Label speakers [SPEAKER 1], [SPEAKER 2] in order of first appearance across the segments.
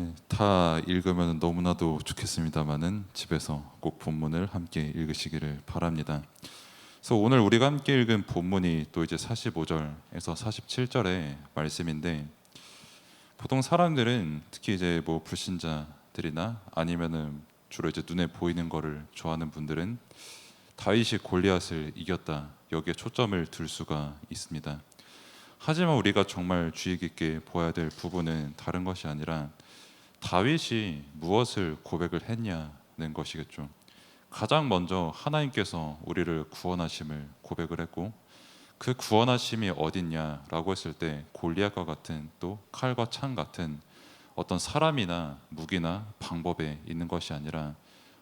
[SPEAKER 1] 네, 다 읽으면 너무나도 좋겠습니다만은 집에서 꼭 본문을 함께 읽으시기를 바랍니다. 그래서 오늘 우리가 함께 읽은 본문이 또 이제 45절에서 47절의 말씀인데, 보통 사람들은 특히 이제 뭐 불신자들이나 아니면은 주로 이제 눈에 보이는 거를 좋아하는 분들은 다윗이 골리앗을 이겼다, 여기에 초점을 둘 수가 있습니다. 하지만 우리가 정말 주의 깊게 보아야 될 부분은 다른 것이 아니라 다윗이 무엇을 고백을 했냐는 것이겠죠. 가장 먼저 하나님께서 우리를 구원하심을 고백을 했고, 그 구원하심이 어딨냐라고 했을 때 골리앗과 같은 또 칼과 창 같은 어떤 사람이나 무기나 방법에 있는 것이 아니라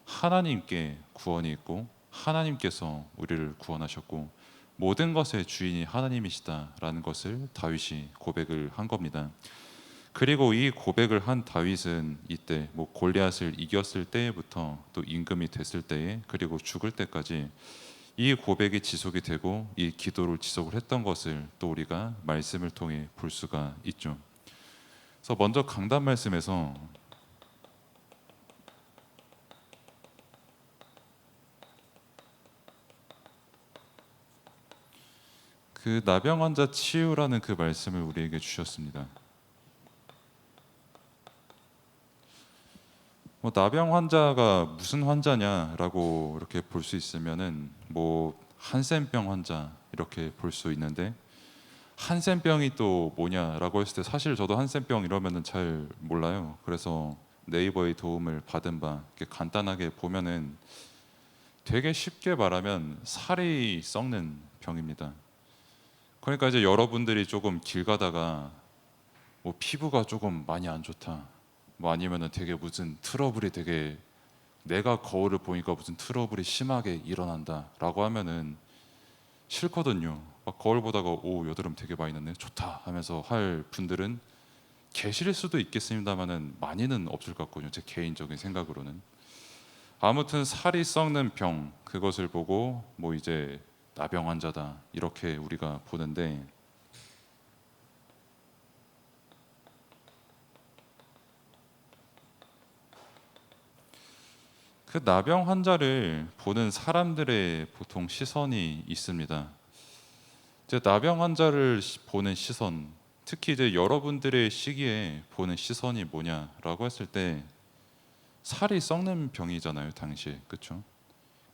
[SPEAKER 1] 하나님께 구원이 있고 하나님께서 우리를 구원하셨고 모든 것의 주인이 하나님이시다라는 것을 다윗이 고백을 한 겁니다. 그리고 이 고백을 한 다윗은 이때 뭐 골리앗을 이겼을 때부터 또 임금이 됐을 때에 그리고 죽을 때까지 이 고백이 지속이 되고 이 기도를 지속을 했던 것을 또 우리가 말씀을 통해 볼 수가 있죠. 그래서 먼저 강단 말씀에서 그 나병 환자 치유라는 그 말씀을 우리에게 주셨습니다. 뭐 나병 환자가 무슨 환자냐라고 이렇게 볼 수 있으면은 뭐 한센병 환자 이렇게 볼 수 있는데, 한센병이 또 뭐냐라고 했을 때 사실 저도 한센병 이러면은 잘 몰라요. 그래서 네이버의 도움을 받은 바 이렇게 간단하게 보면은 되게 쉽게 말하면 살이 썩는 병입니다. 그러니까 이제 여러분들이 조금 길 가다가 뭐 피부가 조금 많이 안 좋다, 뭐 아니면은 되게 무슨 트러블이 되게 내가 거울을 보니까 무슨 트러블이 심하게 일어난다라고 하면은 싫거든요. 막 거울 보다가 오 여드름 되게 많이 났네 좋다 하면서 할 분들은 계실 수도 있겠습니다만은 많이는 없을 것 같거든요. 제 개인적인 생각으로는. 아무튼 살이 썩는 병, 그것을 보고 뭐 이제 나병 환자다 이렇게 우리가 보는데, 그 나병 환자를 보는 사람들의 보통 시선이 있습니다. 이제 나병 환자를 보는 시선, 특히 이제 여러분들의 시기에 보는 시선이 뭐냐라고 했을 때 살이 썩는 병이잖아요, 당시에. 그렇죠?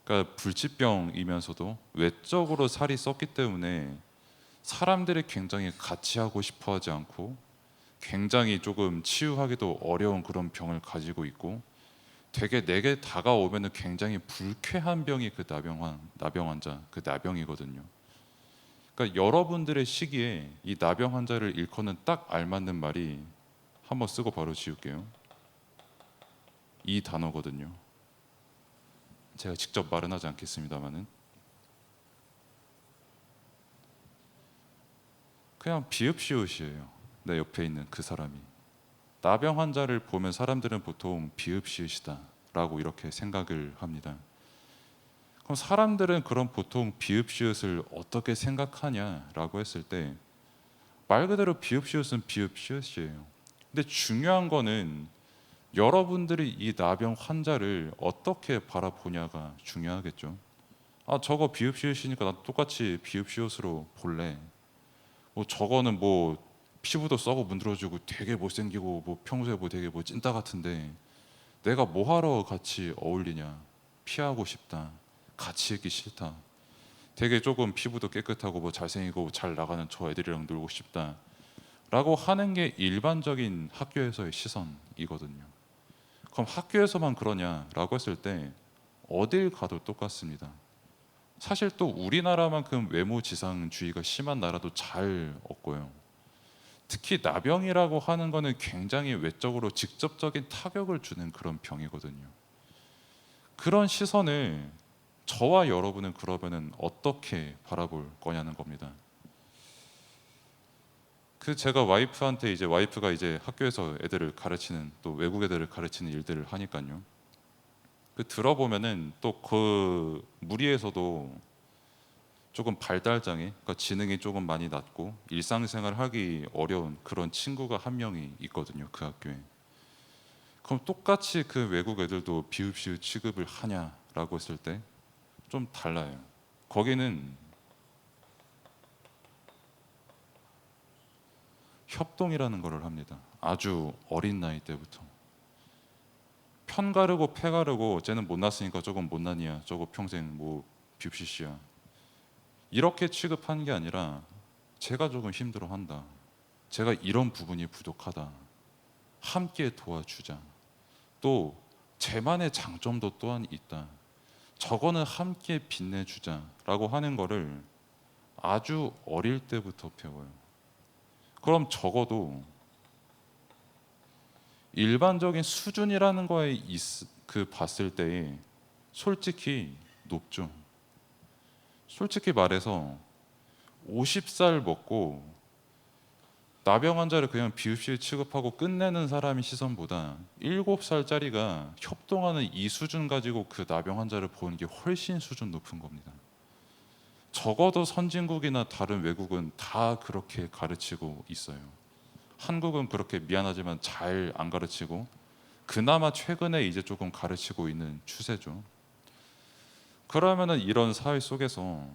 [SPEAKER 1] 그러니까 불치병이면서도 외적으로 살이 썩기 때문에 사람들이 굉장히 같이 하고 싶어 하지 않고 굉장히 조금 치유하기도 어려운 그런 병을 가지고 있고, 되게 내게 다가오면은 굉장히 불쾌한 병이 그 나병 환자, 그 나병이거든요. 그러니까 여러분들의 시기에 이 나병 환자를 일컫는 딱 알맞는 말이, 한번 쓰고 바로 지울게요. 이 단어거든요. 제가 직접 말은 하지 않겠습니다만은 그냥 비읍시옷이에요. 내 옆에 있는 그 사람이. 나병 환자를 보면 사람들은 보통 비읍시옷이다라고 이렇게 생각을 합니다. 그럼 사람들은 그런 보통 비읍시옷을 어떻게 생각하냐라고 했을 때 말 그대로 비읍시옷은 비읍시옷이에요. 근데 중요한 거는 여러분들이 이 나병 환자를 어떻게 바라보냐가 중요하겠죠. 아 저거 비읍시옷이니까 나도 똑같이 비읍시옷으로 볼래. 뭐 저거는 뭐 피부도 썩어 문드러지고 되게 못생기고 뭐 평소에 뭐 되게 뭐 찐따 같은데 내가 뭐하러 같이 어울리냐. 피하고 싶다. 같이 있기 싫다. 되게 조금 피부도 깨끗하고 뭐 잘생기고 잘 나가는 저 애들이랑 놀고 싶다 라고 하는 게 일반적인 학교에서의 시선이거든요. 그럼 학교에서만 그러냐라고 했을 때 어딜 가도 똑같습니다. 사실 또 우리나라만큼 외모지상주의가 심한 나라도 잘 없고요. 특히 나병이라고 하는 거는 굉장히 외적으로 직접적인 타격을 주는 그런 병이거든요. 그런 시선을 저와 여러분은 그러면은 어떻게 바라볼 거냐는 겁니다. 그 제가 와이프한테 이제 와이프가 이제 학교에서 애들을 가르치는 또 외국 애들을 가르치는 일들을 하니까요. 그 들어보면은 또 그 무리에서도 조금 발달장애, 그러니까 지능이 조금 많이 낮고 일상생활 하기 어려운 그런 친구가 한 명이 있거든요. 그 학교에. 그럼 똑같이 그 외국 애들도 비읍시읒 취급을 하냐라고 했을 때 좀 달라요. 거기는 협동이라는 거를 합니다. 아주 어린 나이 때부터. 편 가르고 패 가르고 쟤는 못났으니까 저건 못난이야. 저거 평생 뭐 빕시시야. 이렇게 취급하는 게 아니라 제가 조금 힘들어한다. 제가 이런 부분이 부족하다. 함께 도와주자. 또 제만의 장점도 또한 있다. 저거는 함께 빛내주자라고 하는 거를 아주 어릴 때부터 배워요. 그럼 적어도 일반적인 수준이라는 거에 봤을 때에 솔직히 높죠. 솔직히 말해서 50살 먹고 나병 환자를 그냥 비읍시에 취급하고 끝내는 사람의 시선보다 7살짜리가 협동하는 이 수준 가지고 그 나병 환자를 보는 게 훨씬 수준 높은 겁니다. 적어도 선진국이나 다른 외국은 다 그렇게 가르치고 있어요. 한국은 그렇게 미안하지만 잘 안 가르치고 그나마 최근에 이제 조금 가르치고 있는 추세죠. 그러면은 이런 사회 속에서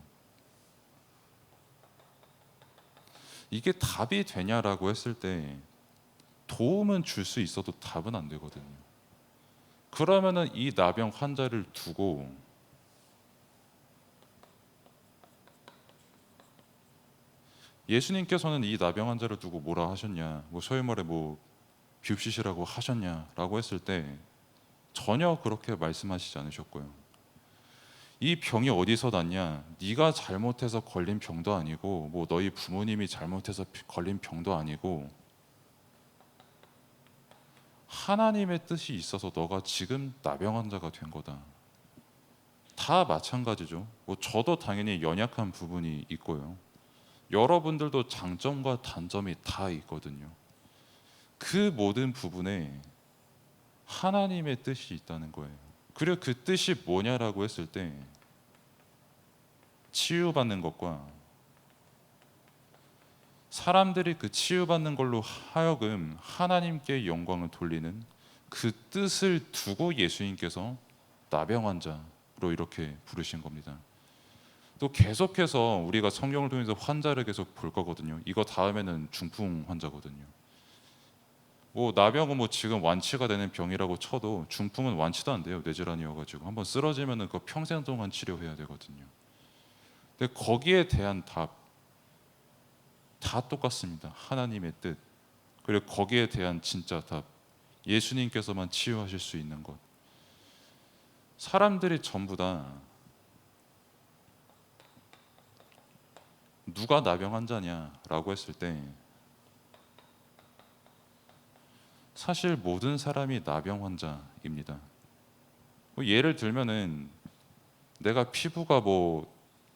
[SPEAKER 1] 이게 답이 되냐라고 했을 때 도움은 줄 수 있어도 답은 안 되거든요. 그러면은 이 나병 환자를 두고 예수님께서는 이 나병 환자를 두고 뭐라 하셨냐, 뭐 소위 말해 뭐 비읍시시라고 하셨냐라고 했을 때 전혀 그렇게 말씀하시지 않으셨고요. 이 병이 어디서 났냐? 네가 잘못해서 걸린 병도 아니고 뭐 너희 부모님이 잘못해서 걸린 병도 아니고 하나님의 뜻이 있어서 너가 지금 나병 환자가 된 거다. 다 마찬가지죠. 뭐 저도 당연히 연약한 부분이 있고요. 여러분들도 장점과 단점이 다 있거든요. 그 모든 부분에 하나님의 뜻이 있다는 거예요. 그리고 그 뜻이 뭐냐라고 했을 때 치유받는 것과 사람들이 그 치유받는 걸로 하여금 하나님께 영광을 돌리는 그 뜻을 두고 예수님께서 나병 환자로 이렇게 부르신 겁니다. 또 계속해서 우리가 성경을 통해서 환자를 계속 볼 거거든요. 이거 다음에는 중풍 환자거든요. 뭐 나병은 뭐 지금 완치가 되는 병이라고 쳐도 중풍은 완치도 안 돼요. 뇌질환이어가지고 한번 쓰러지면은 그 평생 동안 치료해야 되거든요. 근데 거기에 대한 답 다 똑같습니다. 하나님의 뜻. 그리고 거기에 대한 진짜 답. 예수님께서만 치유하실 수 있는 것. 사람들이 전부 다 누가 나병 환자냐라고 했을 때 사실 모든 사람이 나병 환자입니다. 뭐 예를 들면은 내가 피부가 뭐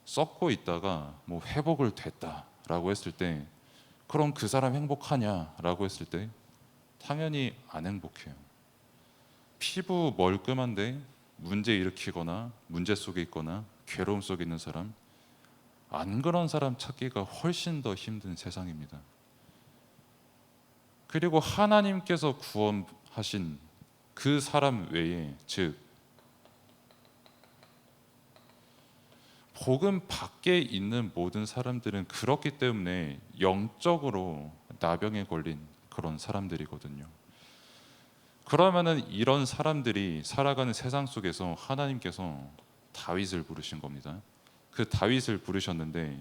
[SPEAKER 1] 썩고 있다가 뭐 회복을 됐다라고 했을 때 그럼 그 사람 행복하냐라고 했을 때 당연히 안 행복해요. 피부 멀끔한데 문제 일으키거나 문제 속에 있거나 괴로움 속에 있는 사람, 안 그런 사람 찾기가 훨씬 더 힘든 세상입니다. 그리고 하나님께서 구원하신 그 사람 외에, 즉 복음 밖에 있는 모든 사람들은 그렇기 때문에 영적으로 나병에 걸린 그런 사람들이거든요. 그러면은 이런 사람들이 살아가는 세상 속에서 하나님께서 다윗을 부르신 겁니다. 그 다윗을 부르셨는데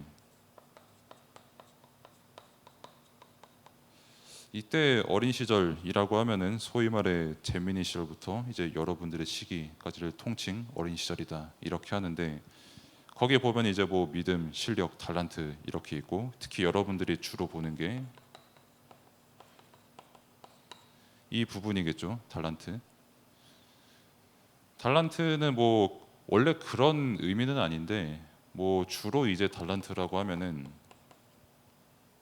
[SPEAKER 1] 이때 어린 시절이라고 하면은 소위 말해 재민이 시절부터 이제 여러분들의 시기까지를 통칭 어린 시절이다 이렇게 하는데 거기에 보면 이제 뭐 믿음, 실력, 달란트 이렇게 있고 특히 여러분들이 주로 보는 게 이 부분이겠죠. 달란트. 달란트는 뭐 원래 그런 의미는 아닌데 뭐 주로 이제 달란트라고 하면은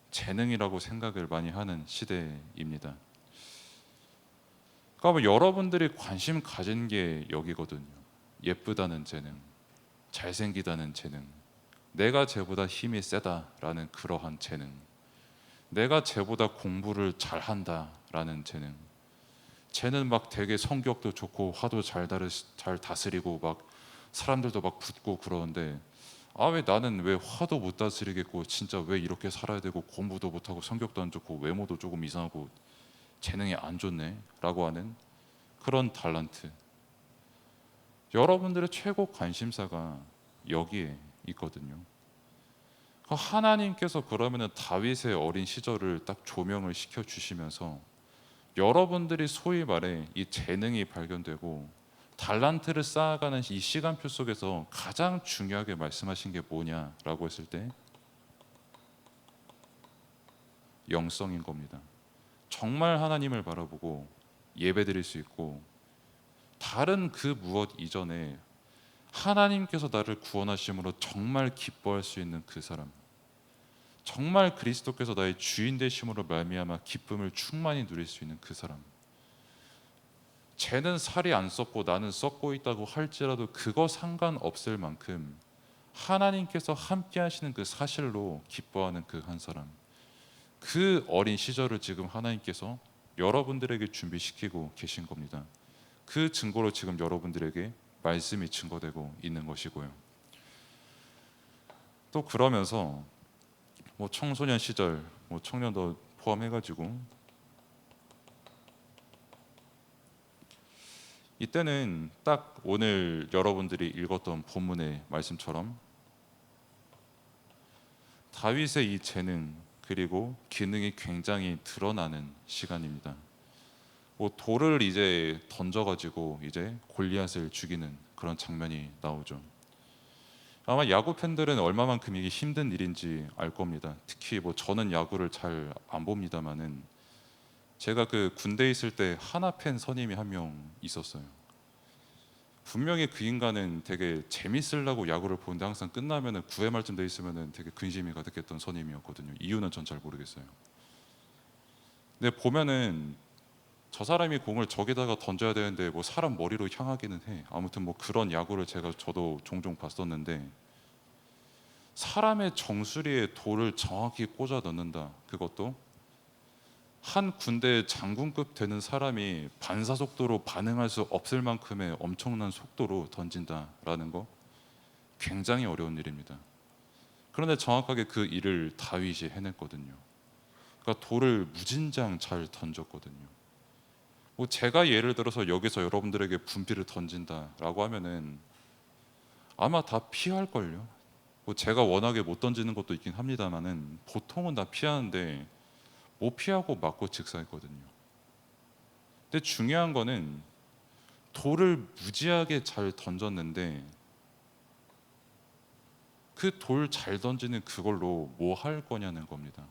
[SPEAKER 1] 재능이라고 생각을 많이 하는 시대입니다. 그러니까 뭐 여러분들이 관심 가진 게 여기거든요. 예쁘다는 재능, 잘생기다는 재능, 내가 쟤보다 힘이 세다라는 그러한 재능, 내가 쟤보다 공부를 잘한다라는 재능, 쟤는 막 되게 성격도 좋고 화도 잘 다스리고 막 사람들도 막 붙고 그러는데 아 왜 나는 왜 화도 못 다스리겠고 진짜 왜 이렇게 살아야 되고 공부도 못하고 성격도 안 좋고 외모도 조금 이상하고 재능이 안 좋네 라고 하는 그런 달란트. 여러분들의 최고 관심사가 여기에 있거든요. 하나님께서 그러면은 다윗의 어린 시절을 딱 조명을 시켜 주시면서 여러분들이 소위 말해 이 재능이 발견되고 달란트를 쌓아가는 이 시간표 속에서 가장 중요하게 말씀하신 게 뭐냐라고 했을 때 영성인 겁니다. 정말 하나님을 바라보고 예배드릴 수 있고 다른 그 무엇 이전에 하나님께서 나를 구원하심으로 정말 기뻐할 수 있는 그 사람, 정말 그리스도께서 나의 주인 되심으로 말미암아 기쁨을 충만히 누릴 수 있는 그 사람. 쟤는 살이 안 썩고 나는 썩고 있다고 할지라도 그거 상관없을 만큼 하나님께서 함께 하시는 그 사실로 기뻐하는 그 한 사람. 그 어린 시절을 지금 하나님께서 여러분들에게 준비시키고 계신 겁니다. 그 증거로 지금 여러분들에게 말씀이 증거되고 있는 것이고요. 또 그러면서 뭐 청소년 시절, 뭐 청년도 포함해가지고 이때는 딱 오늘 여러분들이 읽었던 본문의 말씀처럼 다윗의 이 재능 그리고 기능이 굉장히 드러나는 시간입니다. 뭐 돌을 이제 던져가지고 이제 골리앗을 죽이는 그런 장면이 나오죠. 아마 야구 팬들은 얼마만큼 이게 힘든 일인지 알 겁니다. 특히 뭐 저는 야구를 잘 안 봅니다만은 제가 그 군대에 있을 때 하나 팬 선임이 한 명 있었어요. 분명히 그 인간은 되게 재밌으려고 야구를 보는데 항상 끝나면은 9회 말쯤 돼 있으면은 되게 근심이 가득했던 선임이었거든요. 이유는 전 잘 모르겠어요. 근데 보면은 저 사람이 공을 저기다가 던져야 되는데 뭐 사람 머리로 향하기는 해. 아무튼 뭐 그런 야구를 저도 종종 봤었는데 사람의 정수리에 돌을 정확히 꽂아 넣는다. 그것도 한 군대 장군급 되는 사람이 반사속도로 반응할 수 없을 만큼의 엄청난 속도로 던진다라는 거 굉장히 어려운 일입니다. 그런데 정확하게 그 일을 다윗이 해냈거든요. 그러니까 돌을 무진장 잘 던졌거든요. 뭐 제가 예를 들어서 여기서 여러분들에게 분필을 던진다라고 하면은 아마 다 피할 걸요. 뭐 제가 워낙에 못 던지는 것도 있긴 합니다만은 보통은 다 피하는데 못 피하고 맞고 직사했거든요. 근데 중요한 거는 돌을 무지하게 잘 던졌는데 그 돌 잘 던지는 그걸로 뭐 할 거냐는 겁니다.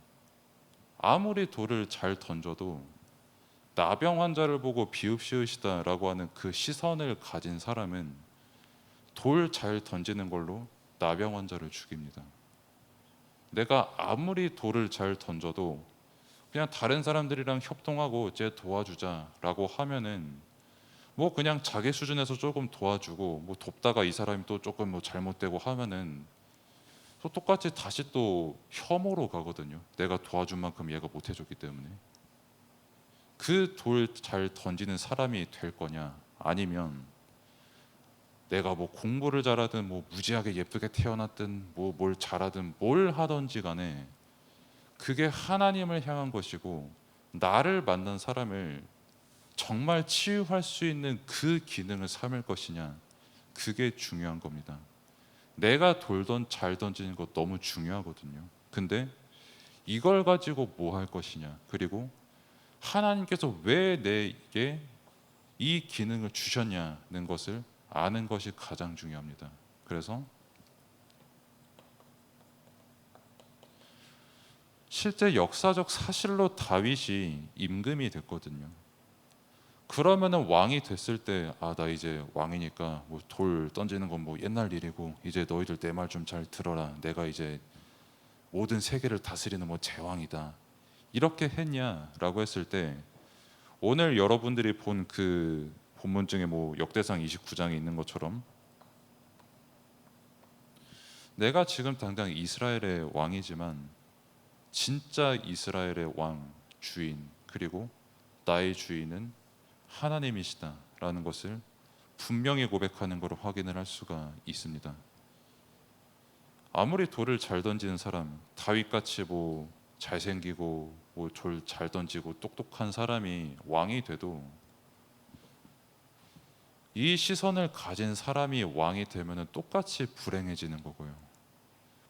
[SPEAKER 1] 아무리 돌을 잘 던져도 나병 환자를 보고 비읍시으시다라고 하는 그 시선을 가진 사람은 돌 잘 던지는 걸로 나병 환자를 죽입니다. 내가 아무리 돌을 잘 던져도 그냥 다른 사람들이랑 협동하고 쟤 도와주자라고 하면은 뭐 그냥 자기 수준에서 조금 도와주고 뭐 돕다가 이 사람이 또 조금 뭐 잘못되고 하면은 또 똑같이 다시 또 혐오로 가거든요. 내가 도와준 만큼 얘가 못 해줬기 때문에. 그 돌 잘 던지는 사람이 될 거냐 아니면 내가 뭐 공부를 잘하든 뭐 무지하게 예쁘게 태어났든 뭐 뭘 잘하든 뭘 하든지 간에 그게 하나님을 향한 것이고 나를 만난 사람을 정말 치유할 수 있는 그 기능을 삼을 것이냐 그게 중요한 겁니다. 내가 잘 던지는 거 너무 중요하거든요. 근데 이걸 가지고 뭐 할 것이냐 그리고 하나님께서 왜 내게 이 기능을 주셨냐는 것을 아는 것이 가장 중요합니다. 그래서 실제 역사적 사실로 다윗이 임금이 됐거든요. 그러면은 왕이 됐을 때 아 나 이제 왕이니까 뭐 돌 던지는 건 뭐 옛날 일이고 이제 너희들 내 말 좀 잘 들어라. 내가 이제 모든 세계를 다스리는 뭐 제왕이다. 이렇게 했냐라고 했을 때 오늘 여러분들이 본 그 본문 중에 뭐 역대상 29장에 있는 것처럼 내가 지금 당장 이스라엘의 왕이지만 진짜 이스라엘의 왕 주인 그리고 나의 주인은 하나님이시다라는 것을 분명히 고백하는 것을 확인을 할 수가 있습니다. 아무리 돌을 잘 던지는 사람, 다윗같이 뭐 잘생기고 뭐 돌 잘 던지고 똑똑한 사람이 왕이 돼도 이 시선을 가진 사람이 왕이 되면은 똑같이 불행해지는 거고요.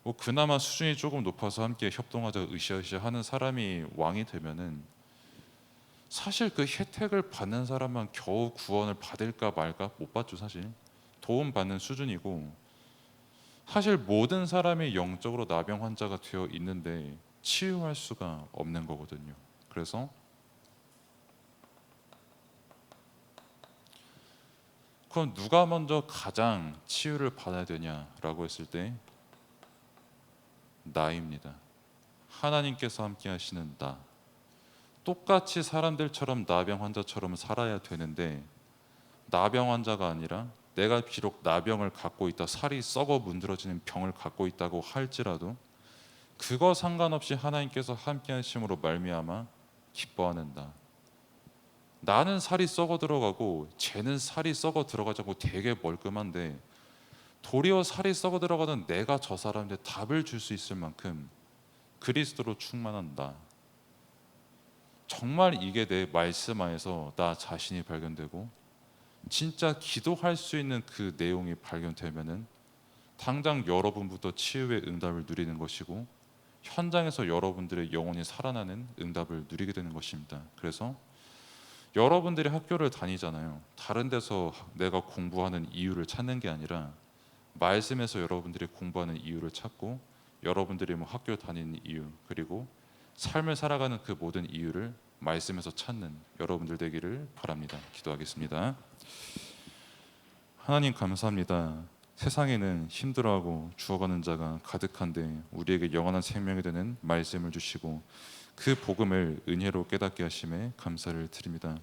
[SPEAKER 1] 뭐 그나마 수준이 조금 높아서 함께 협동하자 으쌰으쌰 하는 사람이 왕이 되면은 사실 그 혜택을 받는 사람만 겨우 구원을 받을까 말까 못 받죠. 사실 도움 받는 수준이고, 사실 모든 사람이 영적으로 나병 환자가 되어 있는데 치유할 수가 없는 거거든요. 그래서 그럼 누가 먼저 가장 치유를 받아야 되냐라고 했을 때 나입니다. 하나님께서 함께 하시는 나. 똑같이 사람들처럼 나병 환자처럼 살아야 되는데 나병 환자가 아니라 내가 비록 나병을 갖고 있다, 살이 썩어 문드러지는 병을 갖고 있다고 할지라도 그거 상관없이 하나님께서 함께 하심으로 말미암아 기뻐하는 나. 나는 살이 썩어 들어가고 쟤는 살이 썩어 들어가지 않고 되게 멀끔한데 도리어 살이 썩어 들어가던 내가 저 사람한테 답을 줄 수 있을 만큼 그리스도로 충만한 나. 정말 이게 내 말씀 안에서 나 자신이 발견되고 진짜 기도할 수 있는 그 내용이 발견되면은 당장 여러분부터 치유의 응답을 누리는 것이고 현장에서 여러분들의 영혼이 살아나는 응답을 누리게 되는 것입니다. 그래서 여러분들이 학교를 다니잖아요. 다른 데서 내가 공부하는 이유를 찾는 게 아니라 말씀에서 여러분들이 공부하는 이유를 찾고 여러분들이 뭐 학교 다니는 이유 그리고 삶을 살아가는 그 모든 이유를 말씀에서 찾는 여러분들 되기를 바랍니다. 기도하겠습니다. 하나님 감사합니다. 세상에는 힘들어하고 죽어가는 자가 가득한데 우리에게 영원한 생명이 되는 말씀을 주시고 그 복음을 은혜로 깨닫게 하심에 감사를 드립니다.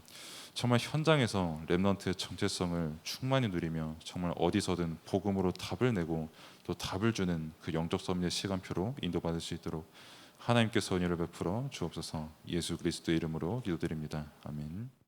[SPEAKER 1] 정말 현장에서 렘넌트의 정체성을 충만히 누리며 정말 어디서든 복음으로 답을 내고 또 답을 주는 그 영적 섭리의 시간표로 인도받을 수 있도록 하나님께서 은혜를 베풀어 주옵소서. 예수 그리스도의 이름으로 기도드립니다. 아멘.